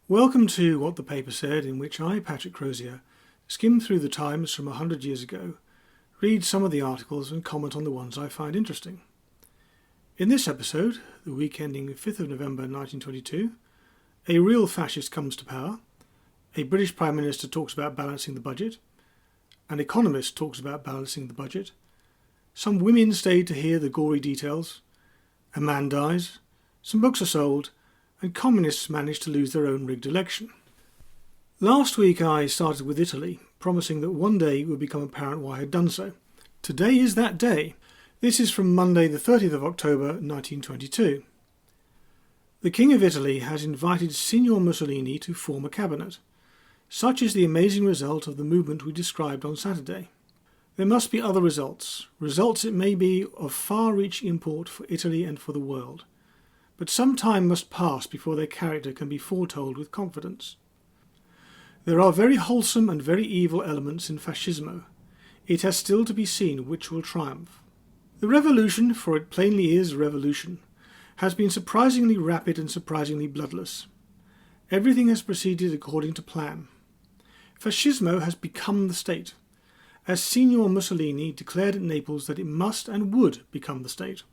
Welcome to What the Paper Said, in which I, Patrick Crozier, skim through the Times from 100 years ago, read some of the articles and comment on the ones I find interesting. In this episode, the week ending 5th of November 1922, a real fascist comes to power, a British Prime Minister talks about balancing the budget, an economist talks about balancing the budget, some women stayed to hear the gory details, a man dies, some books are sold, and communists manage to lose their own rigged election. Last week I started with Italy, promising that one day it would become apparent why I had done so. Today is that day. This is from Monday the 30th of October 1922. The King of Italy has invited Signor Mussolini to form a cabinet. Such is the amazing result of the movement we described on Saturday. There must be other results it may be of far-reaching import for Italy and for the world. But some time must pass before their character can be foretold with confidence. There are very wholesome and very evil elements in fascismo. It has still to be seen which will triumph. The revolution, for it plainly is a revolution, has been surprisingly rapid and surprisingly bloodless. Everything has proceeded according to plan. Fascismo has become the state, as Signor Mussolini declared at Naples that it must and would become the state.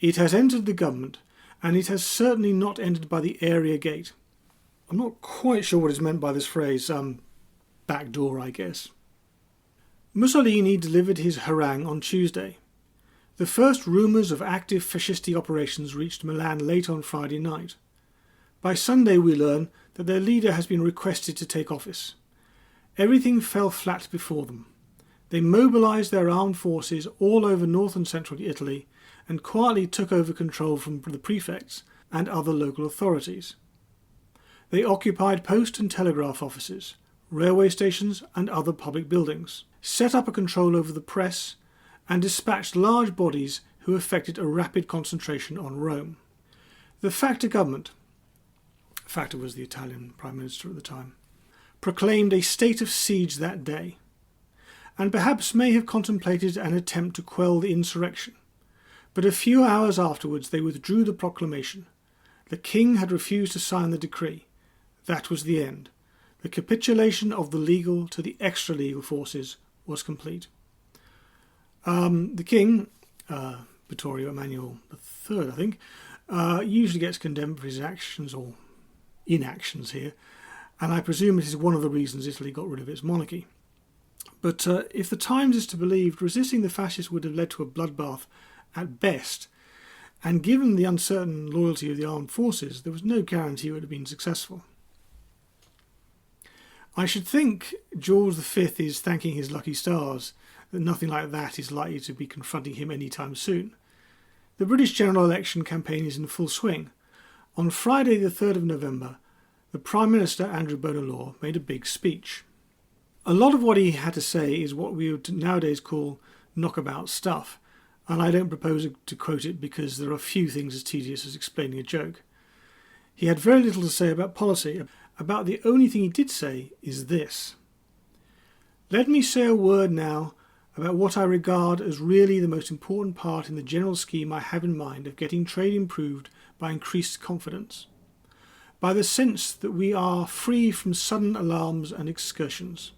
It has entered the government, and it has certainly not entered by the area gate. I'm not quite sure what is meant by this phrase, back door, I guess. Mussolini delivered his harangue on Tuesday. The first rumours of active fascisti operations reached Milan late on Friday night. By Sunday we learn that their leader has been requested to take office. Everything fell flat before them. They mobilised their armed forces all over north and central Italy and quietly took over control from the prefects and other local authorities. They occupied post and telegraph offices, railway stations and other public buildings, set up a control over the press, and dispatched large bodies who effected a rapid concentration on Rome. The Factor government, Factor was the Italian Prime Minister at the time, proclaimed a state of siege that day, and perhaps may have contemplated an attempt to quell the insurrection. But a few hours afterwards they withdrew the proclamation. The king had refused to sign the decree. That was the end. The capitulation of the legal to the extra-legal forces was complete. The king, Vittorio Emanuele III, I think, usually gets condemned for his actions or inactions here, and I presume it is one of the reasons Italy got rid of its monarchy. But if the Times is to be believed, resisting the fascists would have led to a bloodbath at best, and given the uncertain loyalty of the armed forces, there was no guarantee it would have been successful. I should think George V is thanking his lucky stars that nothing like that is likely to be confronting him any time soon. The British general election campaign is in full swing. On Friday the 3rd of November, the Prime Minister Andrew Bonar made a big speech. A lot of what he had to say is what we would nowadays call knockabout stuff, and I don't propose to quote it because there are few things as tedious as explaining a joke. He had very little to say about policy. About the only thing he did say is this. Let me say a word now about what I regard as really the most important part in the general scheme I have in mind of getting trade improved by increased confidence, by the sense that we are free from sudden alarms and excursions.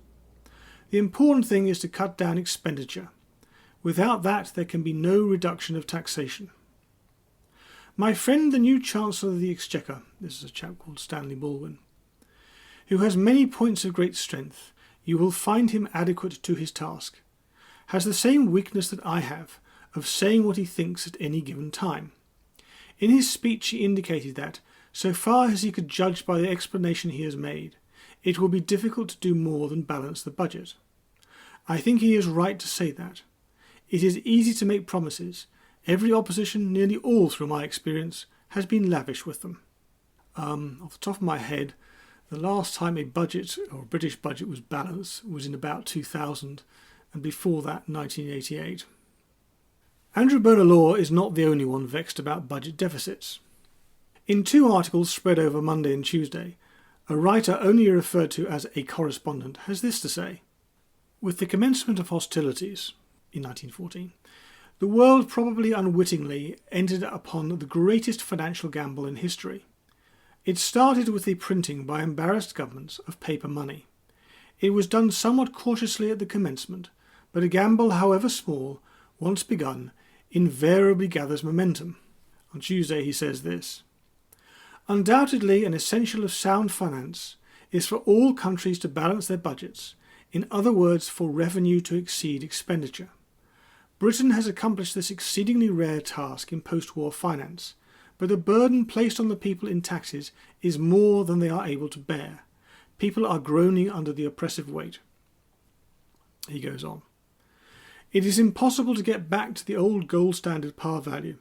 The important thing is to cut down expenditure. Without that there can be no reduction of taxation. My friend the new Chancellor of the Exchequer, this is a chap called Stanley Baldwin, who has many points of great strength, you will find him adequate to his task, has the same weakness that I have, of saying what he thinks at any given time. In his speech he indicated that, so far as he could judge by the explanation he has made, it will be difficult to do more than balance the budget. I think he is right to say that. It is easy to make promises. Every opposition, nearly all through my experience, has been lavish with them. Off the top of my head, the last time a budget, or a British budget, was balanced was in about 2000, and before that 1988. Andrew Bonar is not the only one vexed about budget deficits. In two articles spread over Monday and Tuesday, a writer only referred to as a correspondent has this to say. With the commencement of hostilities in 1914, the world probably unwittingly entered upon the greatest financial gamble in history. It started with the printing by embarrassed governments of paper money. It was done somewhat cautiously at the commencement, but a gamble, however small, once begun, invariably gathers momentum. On Tuesday he says this: "Undoubtedly an essential of sound finance is for all countries to balance their budgets, in other words, for revenue to exceed expenditure. Britain has accomplished this exceedingly rare task in post-war finance, but the burden placed on the people in taxes is more than they are able to bear. People are groaning under the oppressive weight." He goes on: "It is impossible to get back to the old gold standard par value,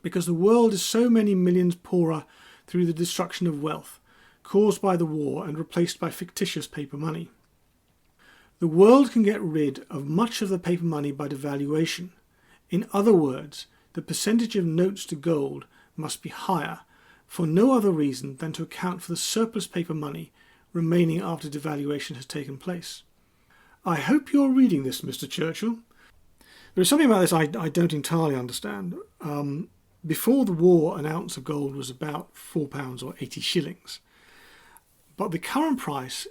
because the world is so many millions poorer through the destruction of wealth, caused by the war and replaced by fictitious paper money. The world can get rid of much of the paper money by devaluation. In other words, the percentage of notes to gold must be higher, for no other reason than to account for the surplus paper money remaining after devaluation has taken place. I hope you're reading this, Mr. Churchill. There is something about this I don't entirely understand. Before the war, an ounce of gold was about £4 or 80 shillings. But the current price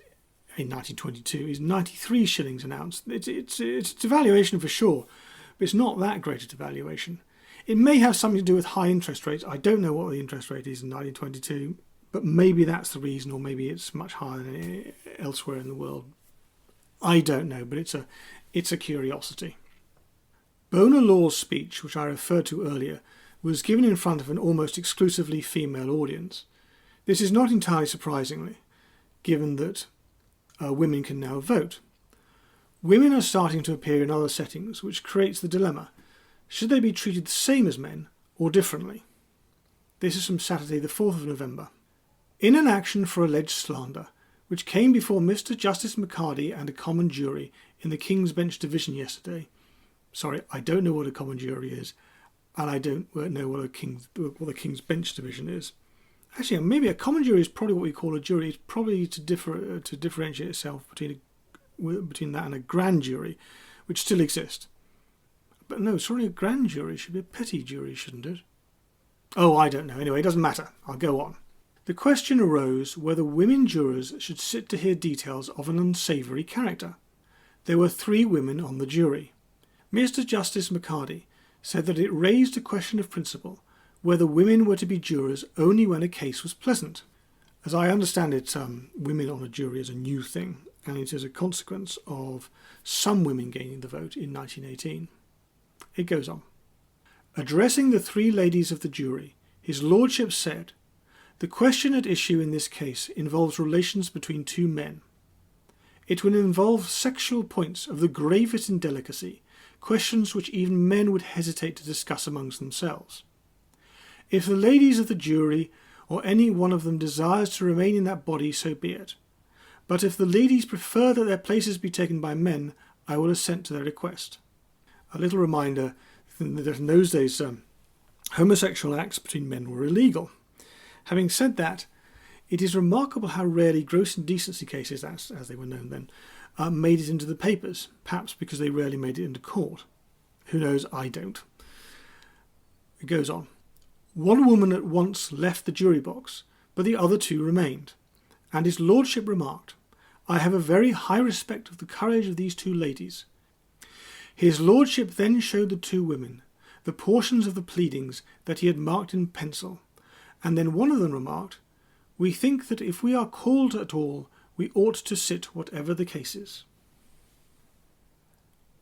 in 1922 is 93 shillings an ounce. It's a devaluation for sure, but it's not that great a devaluation. It may have something to do with high interest rates. I don't know what the interest rate is in 1922, but maybe that's the reason, or maybe it's much higher than elsewhere in the world. I don't know, but it's a curiosity. Bonar Law's speech, which I referred to earlier, was given in front of an almost exclusively female audience. This is not entirely surprisingly, given that women can now vote. Women are starting to appear in other settings, which creates the dilemma: should they be treated the same as men or differently? This is from Saturday the 4th of November. In an action for alleged slander, which came before Mr. Justice McCarty and a common jury in the King's Bench Division yesterday. Sorry, I don't know what a common jury is, and I don't know what the King's Bench Division is. Actually, maybe a common jury is probably what we call a jury. It's probably to differentiate itself between that and a grand jury, which still exist. But no, surely a grand jury should be a petty jury, shouldn't it? Oh, I don't know. Anyway, it doesn't matter. I'll go on. The question arose whether women jurors should sit to hear details of an unsavoury character. There were 3 women on the jury. Mr. Justice McCarty said that it raised a question of principle whether women were to be jurors only when a case was pleasant. As I understand it, women on a jury is a new thing, and it is a consequence of some women gaining the vote in 1918. It goes on. Addressing the 3 ladies of the jury, his lordship said, "The question at issue in this case involves relations between 2 men. It will involve sexual points of the gravest indelicacy, questions which even men would hesitate to discuss amongst themselves. If the ladies of the jury, or any one of them, desires to remain in that body, so be it. But if the ladies prefer that their places be taken by men, I will assent to their request." A little reminder that in those days homosexual acts between men were illegal. Having said that, it is remarkable how rarely gross indecency cases, as they were known then, made it into the papers, perhaps because they rarely made it into court. Who knows? I don't. It goes on. One woman at once left the jury box, but the other 2 remained, and his lordship remarked, "I have a very high respect of the courage of these 2 ladies." His lordship then showed the 2 women the portions of the pleadings that he had marked in pencil, and then one of them remarked, "We think that if we are called at all, we ought to sit whatever the case is."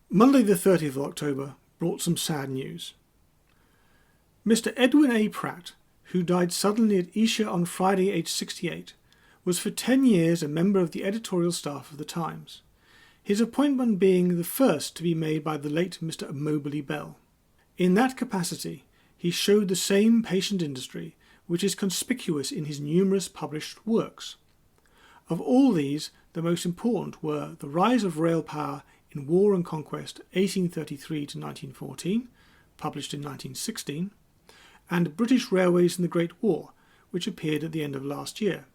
Monday the 30th of October brought some sad news. Mr. Edwin A. Pratt, who died suddenly at Esher on Friday aged 68, was for 10 years a member of the editorial staff of the Times, his appointment being the first to be made by the late Mr. Moberly Bell. In that capacity he showed the same patient industry which is conspicuous in his numerous published works. Of all these, the most important were The Rise of Rail Power in War and Conquest 1833 to 1914, published in 1916, and British Railways in the Great War, which appeared at the end of last year.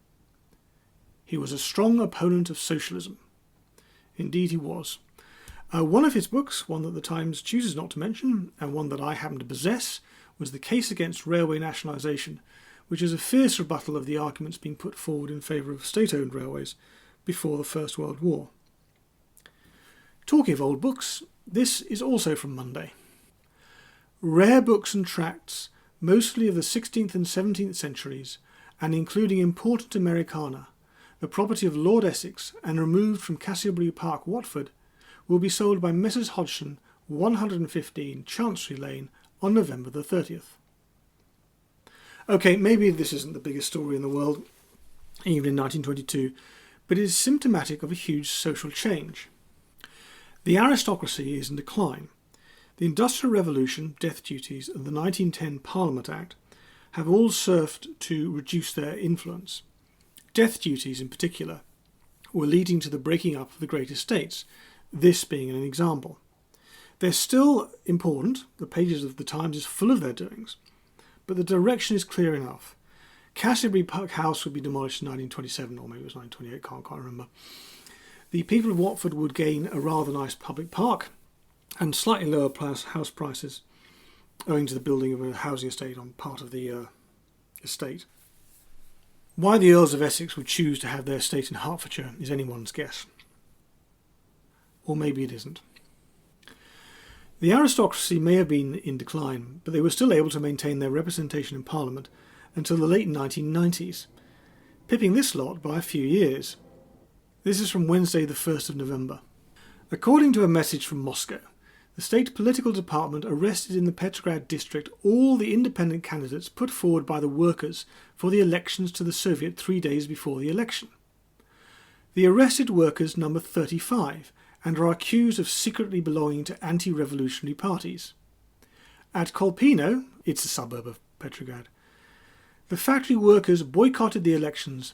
He was a strong opponent of socialism. Indeed he was. One of his books, one that the Times chooses not to mention, and one that I happen to possess, was The Case Against Railway Nationalisation, which is a fierce rebuttal of the arguments being put forward in favour of state-owned railways before the First World War. Talking of old books, this is also from Monday. Rare books and tracts, mostly of the 16th and 17th centuries, and including important Americana, the property of Lord Essex and removed from Castlebury Park, Watford, will be sold by Messrs Hodgson, 115 Chancery Lane, on November the 30th. OK, maybe this isn't the biggest story in the world, even in 1922, but it is symptomatic of a huge social change. The aristocracy is in decline. The Industrial Revolution, death duties, and the 1910 Parliament Act have all served to reduce their influence. Death duties, in particular, were leading to the breaking up of the great estates, this being an example. They're still important, the pages of the Times is full of their doings, but the direction is clear enough. Castlebury Park House would be demolished in 1927, or maybe it was 1928, can't remember. The people of Watford would gain a rather nice public park and slightly lower house prices, owing to the building of a housing estate on part of the estate. Why the Earls of Essex would choose to have their estate in Hertfordshire is anyone's guess. Or maybe it isn't. The aristocracy may have been in decline, but they were still able to maintain their representation in Parliament until the late 1990s, pipping this lot by a few years. This is from Wednesday the 1st of November. According to a message from Moscow, the state political department arrested in the Petrograd district all the independent candidates put forward by the workers for the elections to the Soviet 3 days before the election. The arrested workers number 35 and are accused of secretly belonging to anti-revolutionary parties. At Kolpino, it's a suburb of Petrograd, the factory workers boycotted the elections,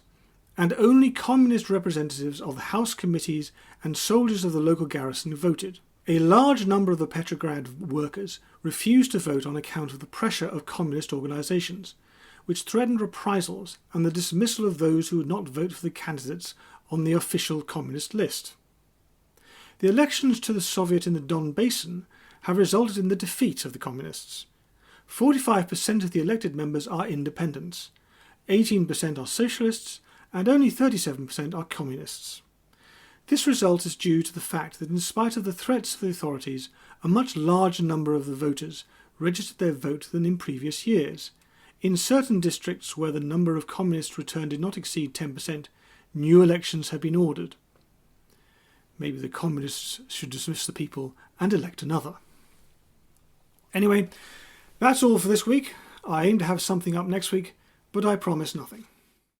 and only communist representatives of the house committees and soldiers of the local garrison voted. A large number of the Petrograd workers refused to vote on account of the pressure of communist organisations, which threatened reprisals and the dismissal of those who would not vote for the candidates on the official communist list. The elections to the Soviet in the Don Basin have resulted in the defeat of the communists. 45% of the elected members are independents, 18% are socialists, and only 37% are communists. This result is due to the fact that in spite of the threats of the authorities, a much larger number of the voters registered their vote than in previous years. In certain districts where the number of communist return did not exceed 10%, new elections have been ordered. Maybe the communists should dismiss the people and elect another. Anyway, that's all for this week. I aim to have something up next week, but I promise nothing.